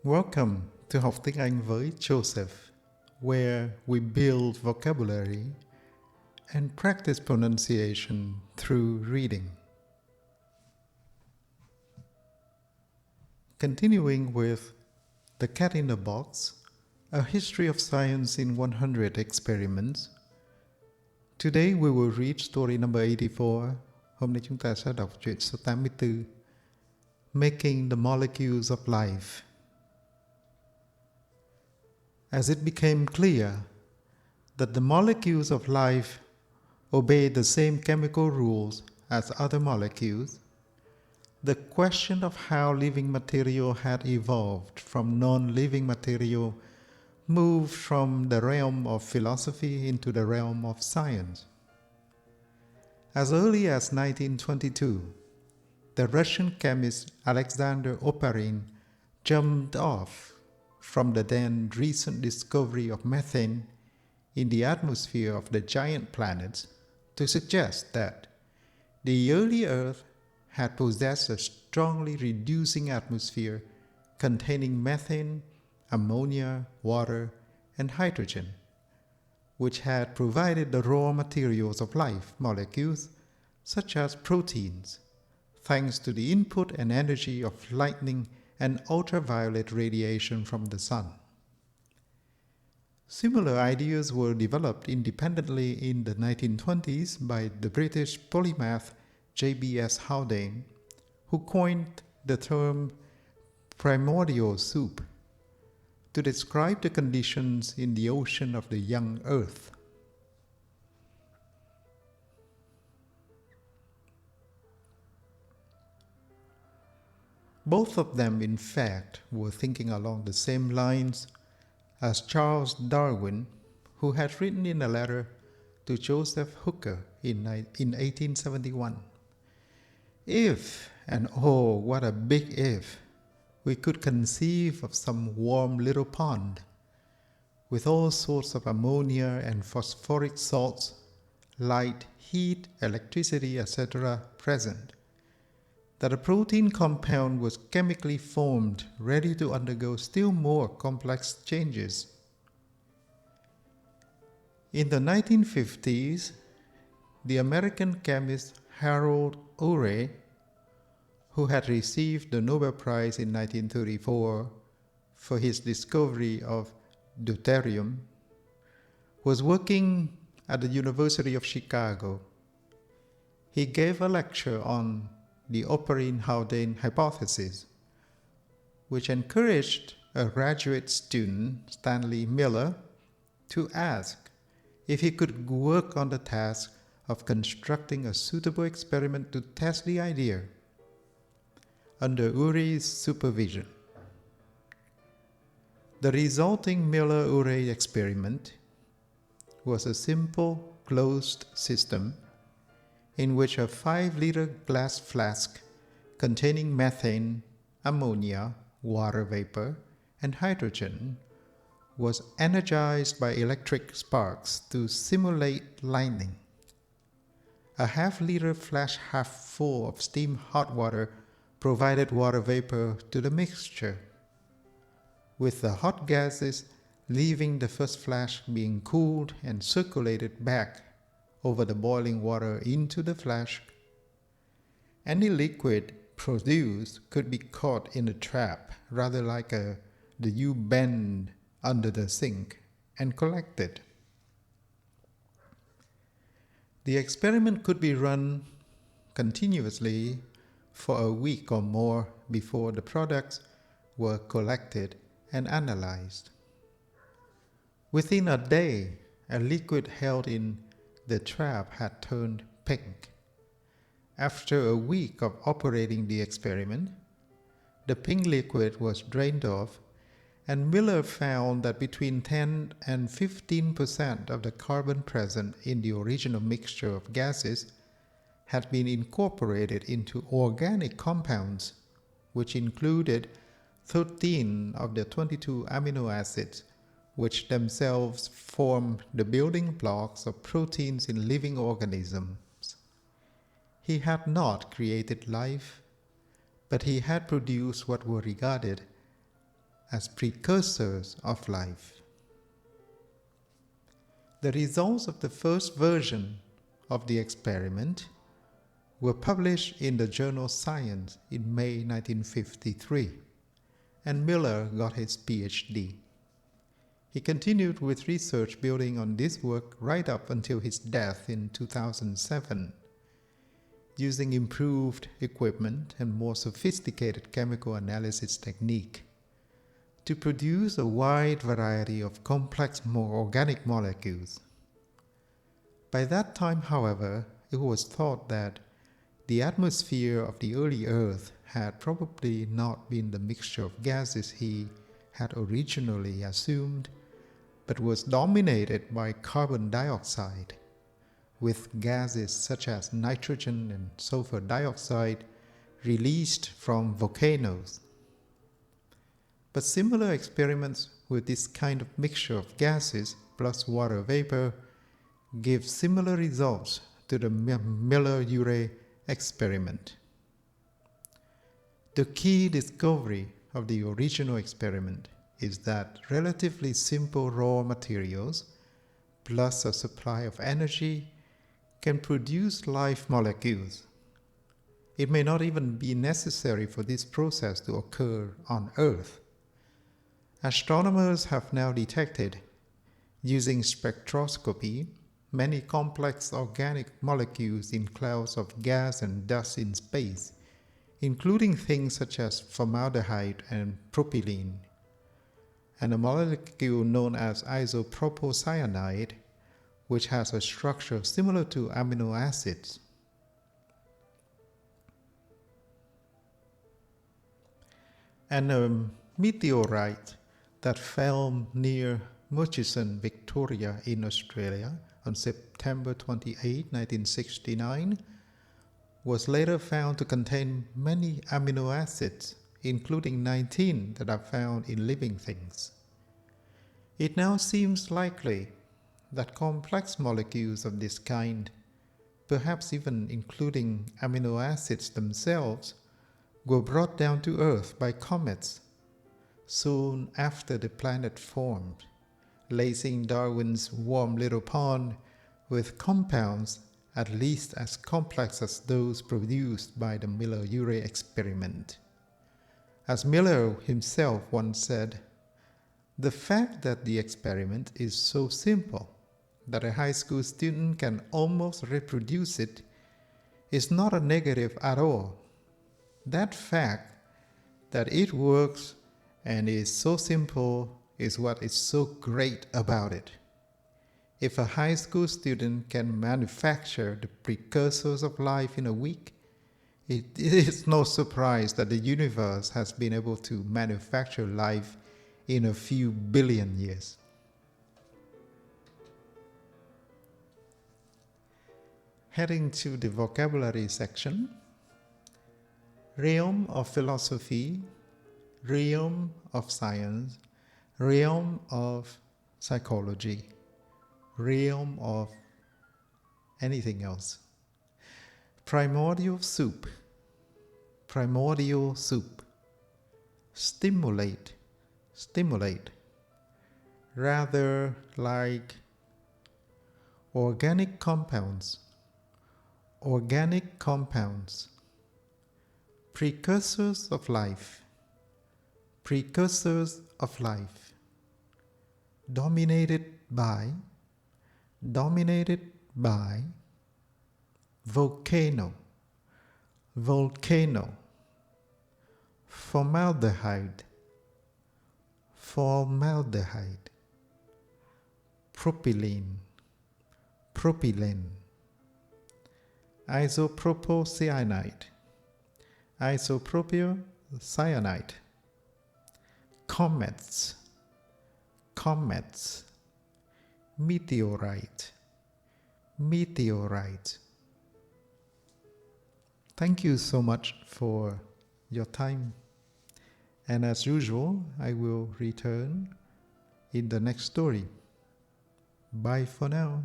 Welcome to Học Tiếng Anh với Joseph, where we build vocabulary and practice pronunciation through reading. Continuing with The Cat in the Box, A History of Science in 100 Experiments. Today we will read story number 84. Hôm nay chúng ta sẽ đọc truyện số 84, Making the Molecules of Life. As it became clear that the molecules of life obey the same chemical rules as other molecules, the question of how living material had evolved from non-living material moved from the realm of philosophy into the realm of science. As early as 1922, the Russian chemist Alexander Oparin jumped off from the then recent discovery of methane in the atmosphere of the giant planets to suggest that the early Earth had possessed a strongly reducing atmosphere containing methane, ammonia, water, and hydrogen, which had provided the raw materials of life molecules such as proteins, thanks to the input and energy of lightning and ultraviolet radiation from the sun. Similar ideas were developed independently in the 1920s by the British polymath J.B.S. Haldane, who coined the term primordial soup to describe the conditions in the ocean of the young Earth. Both of them, in fact, were thinking along the same lines as Charles Darwin, who had written in a letter to Joseph Hooker in 1871, "If, and oh, what a big if, we could conceive of some warm little pond with all sorts of ammonia and phosphoric salts, light, heat, electricity, etc. present, that a protein compound was chemically formed ready to undergo still more complex changes." In the 1950s, the American chemist Harold Urey, who had received the Nobel Prize in 1934 for his discovery of deuterium, was working at the University of Chicago. He gave a lecture on the Oparin-Haldane hypothesis, which encouraged a graduate student, Stanley Miller, to ask if he could work on the task of constructing a suitable experiment to test the idea under Urey's supervision. The resulting Miller-Urey experiment was a simple closed system in which a 5-liter glass flask containing methane, ammonia, water vapor, and hydrogen was energized by electric sparks to simulate lightning. A half-liter flask half full of steam hot water provided water vapor to the mixture, with the hot gases leaving the first flask being cooled and circulated back over the boiling water into the flask. Any liquid produced could be caught in a trap, rather like the U-bend under the sink, and collected. The experiment could be run continuously for a week or more before the products were collected and analyzed. Within a day, a liquid held in the trap had turned pink. After a week of operating the experiment, the pink liquid was drained off, and Miller found that between 10 and 15% of the carbon present in the original mixture of gases had been incorporated into organic compounds, which included 13 of the 22 amino acids, which themselves form the building blocks of proteins in living organisms. He had not created life, but he had produced what were regarded as precursors of life. The results of the first version of the experiment were published in the journal Science in May 1953, and Miller got his PhD. He continued with research building on this work right up until his death in 2007, using improved equipment and more sophisticated chemical analysis technique to produce a wide variety of complex organic molecules. By that time, however, it was thought that the atmosphere of the early Earth had probably not been the mixture of gases he had originally assumed, but was dominated by carbon dioxide, with gases such as nitrogen and sulfur dioxide released from volcanoes. But similar experiments with this kind of mixture of gases plus water vapor give similar results to the Miller-Urey experiment. The key discovery of the original experiment is that relatively simple raw materials plus a supply of energy can produce life molecules. It may not even be necessary for this process to occur on Earth. Astronomers have now detected, using spectroscopy, many complex organic molecules in clouds of gas and dust in space, including things such as formaldehyde and propylene, and a molecule known as isopropylcyanide, which has a structure similar to amino acids. And a meteorite that fell near Murchison, Victoria in Australia on September 28, 1969, was later found to contain many amino acids, including 19 that are found in living things. It now seems likely that complex molecules of this kind, perhaps even including amino acids themselves, were brought down to Earth by comets soon after the planet formed, lacing Darwin's warm little pond with compounds at least as complex as those produced by the Miller-Urey experiment. As Miller himself once said, "The fact that the experiment is so simple that a high school student can almost reproduce it is not a negative at all. That fact that it works and is so simple is what is so great about it. If a high school student can manufacture the precursors of life in a week, it is no surprise that the universe has been able to manufacture life in a few billion years." Heading to the vocabulary section: realm of philosophy, realm of science, realm of psychology, realm of anything else. Primordial soup, primordial soup. Stimulate, stimulate. Rather like organic compounds, organic compounds. Precursors of life, precursors of life. Dominated by, dominated by. Volcano, volcano. Formaldehyde, formaldehyde. Propylene, propylene. Isopropylcyanide, isopropylcyanide. Comets, comets. Meteorite, meteorite. Thank you so much for your time. And as usual, I will return in the next story. Bye for now.